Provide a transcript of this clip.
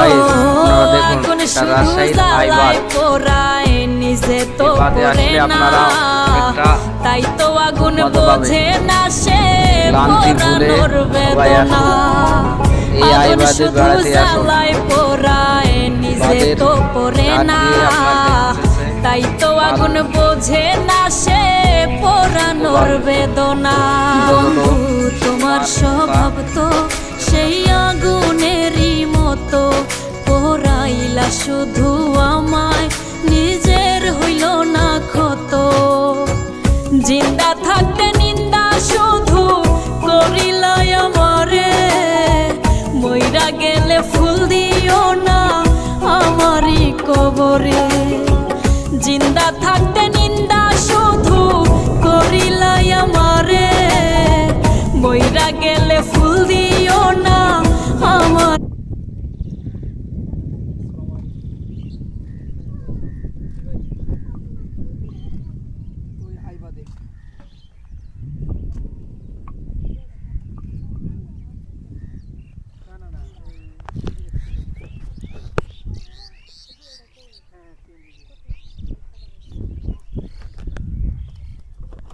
এখন শুধু জ্বালায় পোড়ায় নিজে তো পড়ে না, তাই তো আগুন বোঝে না সে পোড়ানোর বেদনা। আগুন শুধু জ্বালায় পোড়ায় নিজে তো পড়ে না, তাই তো আগুন বোঝে না সে পোড়ানোর বেদনা। বন্ধু তোমার স্বভাব তো সেই আগুনেরই মতো, পোড়াইলা শুধু আমায় নিজের হইল না ক্ষত। জিন্দা থাকতে নিন্দা শুধু করিলাই আমারে, মইরা গেলে ফুল দিও না আমারই কবরে। জিন্দা থাকতে নিন্দা শুধু করিলাই আমারে, মইরা গেলে ফুল দিও না আমার